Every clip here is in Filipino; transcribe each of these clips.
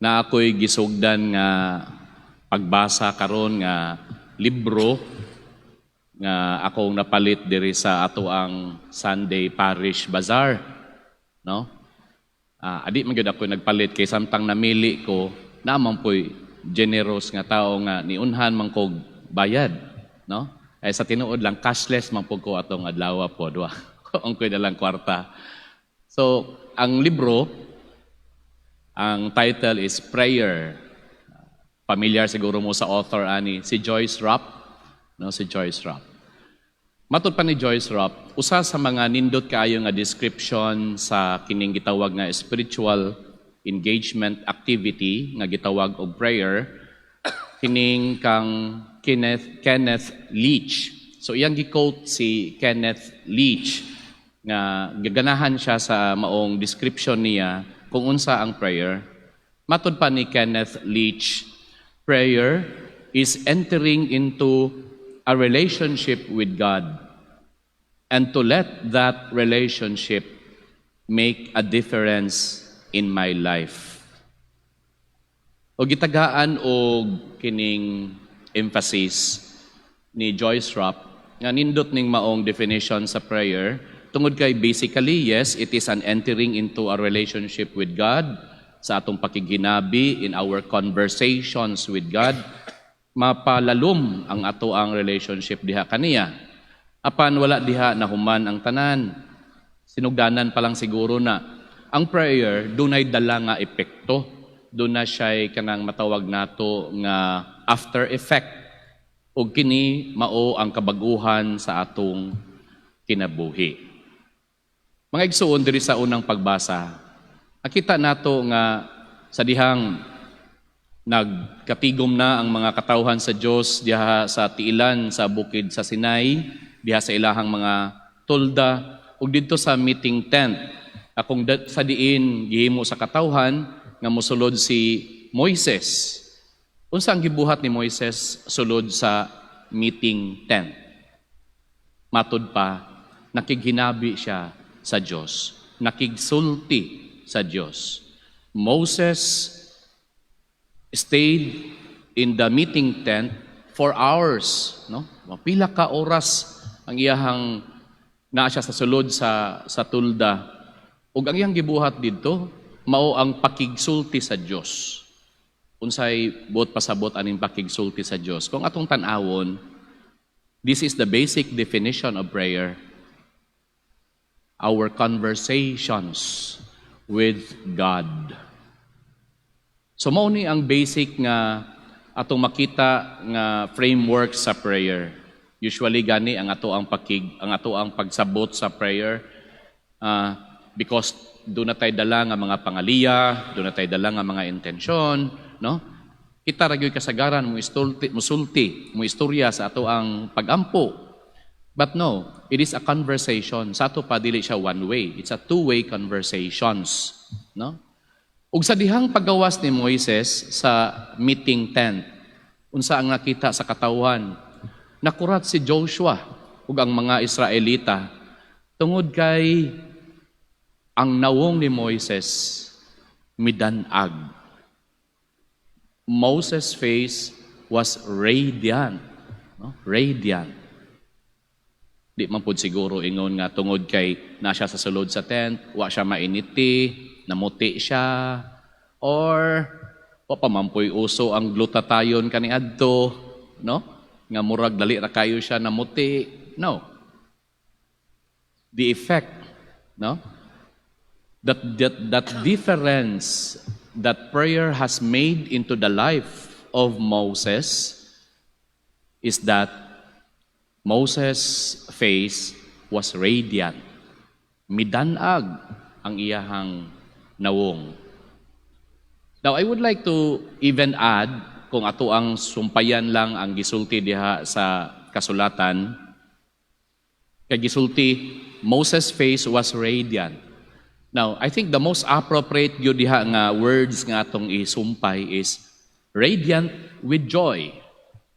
na ako'y gisugdan nga pagbasa karon nga libro nga akong napalit diri sa ato ang Sunday Parish Bazaar, no? Adi man gyud ako nagpalit kay samtang namili ko naman po'y generous nga tao nga niunhan man kog bayad, no? Ay sa tinuod lang cashless man pud ko atong adlaw pod wa. Ang koy dalang kwarta. So, ang libro, ang title is Prayer. Familiar siguro mo sa author ani, si Joyce Rupp, no, si Joyce Rupp. Matud pa ni Joyce Rupp, usa sa mga nindot kaayo nga description sa kining gitawag nga spiritual engagement activity nga gitawag og prayer, kining kang Kenneth Leach. So iyang gi-quote si Kenneth Leach nga gaganahan siya sa maong description niya kung unsa ang prayer. Matud pa ni Kenneth Leach, prayer is entering into a relationship with God and to let that relationship make a difference in my life. O gitagaan og kining emphasis ni Joyce Rupp nga nindot ning maong definition sa prayer tungod kay basically, yes, it is an entering into a relationship with God sa atong pakiginabi in our conversations with God. Mapalalom ang ato ang relationship diha kaniya. Apan wala diha na human ang tanan. Sinugdanan pa lang siguro na ang prayer dunay dala nga epekto. Doon na siya'y kanang matawag nato nga after effect. O kini mao ang kabaguhan sa atong kinabuhi. Mga igsuon diri sa unang pagbasa, nakita nato nga sa dihang nagkatigom na ang mga katawhan sa Dios diha sa tiilan sa bukid sa Sinai, diha sa ilahang mga tolda ug didto sa meeting tent. Akong sa diin gihimo sa katawhan nga mosulod si Moises. Unsa ang gibuhat ni Moises sulod sa meeting tent? Matud pa, nakighinabi siya sa Diyos. Nakigsulti sa Diyos. Moses stayed in the meeting tent for hours, no? Pila ka oras ang iyahang naa siya sa sulod sa tulda. Ug ang iyang gibuhat didto mao ang pakigsulti sa Dios. Unsay buot pasabot aning pakigsulti sa Dios? Kung atong tan-awon, this is the basic definition of prayer. Our conversations with God. So mao ni ang basic nga atong makita nga framework sa prayer. Usually gani ang ato ang pagsabot sa prayer because doon na tayo dala nga mga pangaliya, doon na tayo dala nga mga intensyon, no? Kita ra gyud kasagaran mo istorya sa ato ang pagampo. But no, it is a conversation. Sa ato pa dili siya one way. It's a two-way conversations, no? Ug sa dihang paggawas ni Moises sa meeting tent, unsa ang nakita sa katawhan? Nakurat si Joshua ug ang mga Israelita tungod kay ang nawong ni Moises midanag. Moses' face was radiant, no? Radiant. Di man pud siguro ingon nga tungod kay na siya sa sulod sa tent, wa siya mainiti, namuti siya, or wa pa man po'y uso ang glutathione kaniadto, no? Nga murag dali ra kayo siya namuti. No. The effect, no? That difference that prayer has made into the life of Moses is that Moses' face was radiant. Midanag ang iyahang nawong. Now, I would like to even add, kung ato ang sumpayan lang ang gisulti diha sa kasulatan, kay gisulti, Moses' face was radiant. Now, I think the most appropriate yun diha nga words nga atong isumpay is radiant with joy.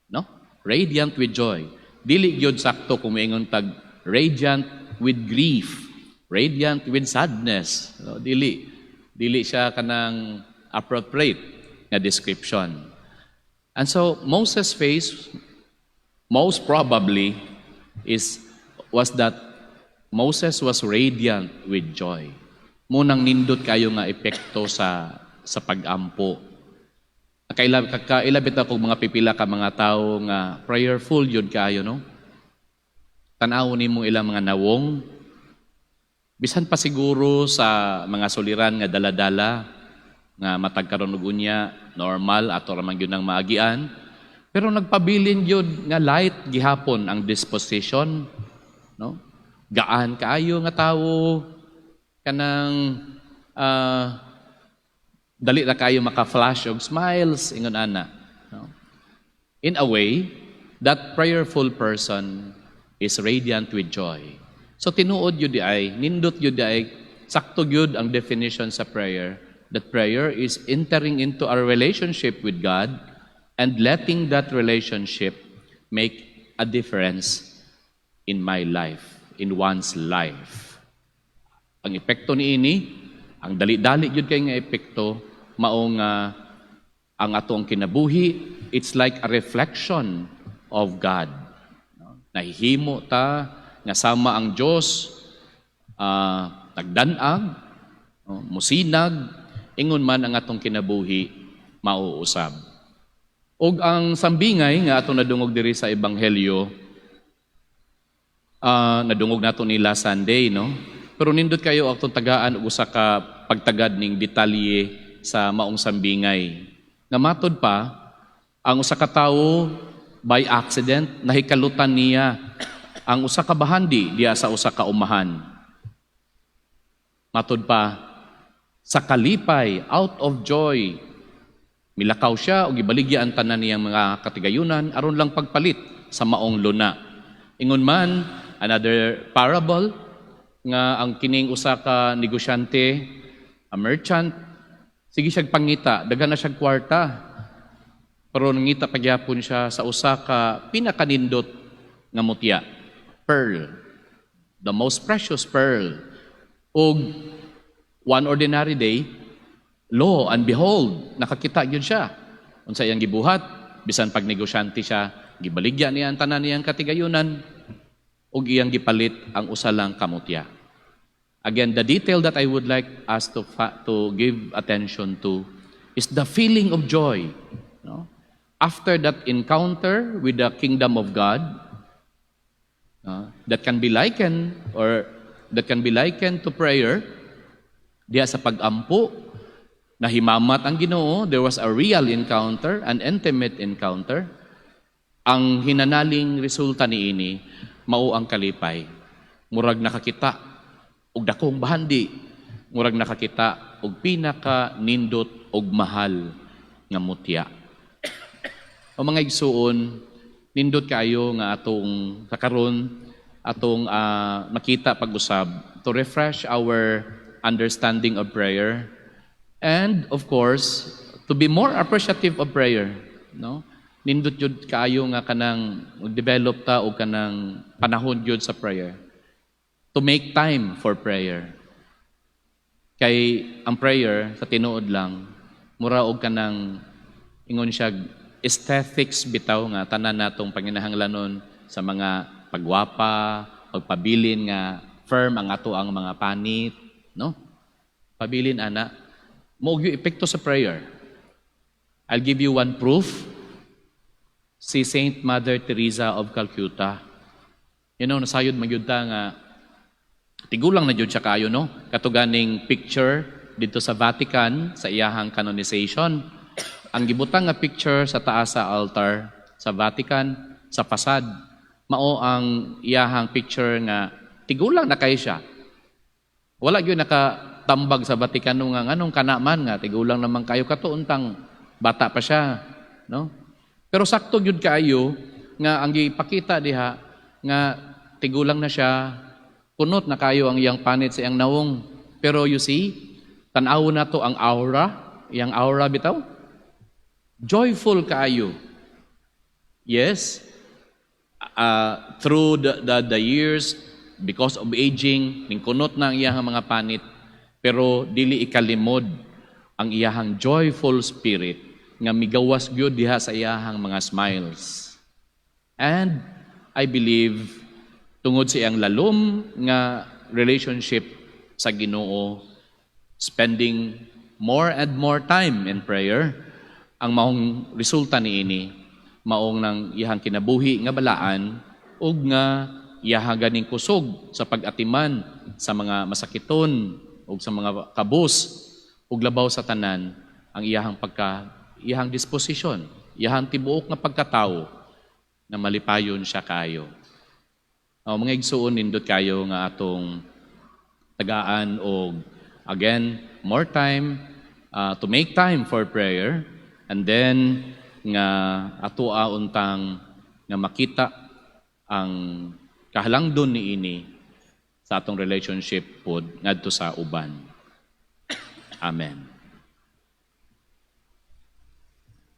No? Radiant with joy. Dili gyud sakto kung moingon tag radiant with grief, radiant with sadness. No, dili siya kanang appropriate nga description. And so Moses' face most probably was that Moses was radiant with joy. Munang nindot kayo nga epekto sa pag-ampo. Kailabit ako mga pipila ka mga tao nga prayerful yun kayo, no? Tanaw ni mo ilang mga nawong. Bisan pa siguro sa mga soliran nga dala-dala, nga matagkaroon og unya, normal, ato ramang yun ang maagian. Pero nagpabilin yun nga light gihapon ang disposition, no? Gaan kaayo nga tawo, kanang dali na kayo maka-flash og smiles, ingon ana. No? In a way, that prayerful person is radiant with joy. So tinuod yun di ay, nindot yun di ay, sakto yun ang definition sa prayer, that prayer is entering into our relationship with God and letting that relationship make a difference in my life, in one's life. Ang epekto ni ini, ang dali-dali yun kay nga epekto, maong ang atong kinabuhi, it's like a reflection of God. Nahihimo ta, nga sama ang Diyos, nagdanag, musinag, ingon man ang atong kinabuhi, mauusab. Og ang sambingay nga atong nadungog diri sa Ebanghelyo, nadungog nato ni last Sunday, no? Pero nindot kayo atong tagaan og usa ka pagtagad ning detalye sa maong sambingay. Namatod pa, ang usa ka tawo by accident nahikalutan niya ang usa ka bahandi diya sa usa ka umahan. Matod pa, sa kalipay, out of joy, milakaw siya o gibaligya ang tanan niyang mga katigayunan aron lang pagpalit sa maong luna. Ingon man, another parable, nga ang kining usa ka negosyante, a merchant, sige siyang pangita, dagan na siyang kwarta. Pero nangita pagyapon siya sa usa ka pinakanindot nga mutya, pearl, the most precious pearl. Og one ordinary day, lo and behold, nakakita gyud siya. Unsa iyang gibuhat, bisan pag negosyante siya, gibaligya niya ang tanan niyang katigayunan ug iyang gipalit ang usa lang ka mutya. Again, the detail that I would like us to give attention to is the feeling of joy. No? After that encounter with the kingdom of God, that can be likened to prayer, diya sa pag-ampo, nahimamat ang Ginoo, there was a real encounter, an intimate encounter. Ang hinanaling resulta niini, mao ang kalipay. Murag nakakita og dakong bahandi, murag nakakita og pinaka nindot og mahal nga mutya. O mga igsuon, nindot kayo nga atong kakaron atong makita pag-usab to refresh our understanding of prayer and of course to be more appreciative of prayer, no? Nindot jud kaayo nga kanang develop ta og kanang panahon jud sa prayer. To make time for prayer. Kay ang prayer sa tinuod lang mura og kanang ingon siya aesthetics bitaw nga tanan natong panginahanglanon sa mga pagwapa, pagpabilin nga firm ang ato ang mga panit, no? Pabilin ana mo gyud epekto sa prayer. I'll give you one proof. Si Saint Mother Teresa of Calcutta. You know, nasayod magyud ta nga tigulang na jud siya kayo, no? Katuganing picture dito sa Vatican sa iyahang canonization. Ang gibutang nga picture sa taas sa altar sa Vatican, sa fasad, mao ang iyahang picture nga tigulang na kay siya. Wala gyud nakatambag sa Vaticano nga anong kanaman nga tigulang naman kayo katuuntang bata pa siya, no? Pero sakto gyud kaayo nga ang gipakita diha nga tigulang na siya, kunot na kayo ang iyang panit sa iyang nawong. Pero you see, tan-aw na to ang aura, iyang aura bitaw. Joyful kaayo. Yes, through the years, because of aging, ningkunot na ang iyang mga panit, pero dili ikalimod ang iyahang joyful spirit nga migawas gyud diha sa iyahang mga smiles. And I believe tungod sa iyang lalom nga relationship sa Ginoo, spending more and more time in prayer, ang maong resulta niini maong nang iyahang kinabuhi nga balaan ug nga iyaha ganing kusog sa pag-atiman sa mga masakiton ug sa mga kabus ug labaw sa tanan ang iyahang disposisyon, iyahang tibuok nga pagkatawo na malipayon siya kayo. Mga igsuon nindot kayo nga atong tagaan og again more time to make time for prayer, and then nga atoa untang nga makita ang kahalangdon niini sa atong relationship pod ngadto sa uban. Amen.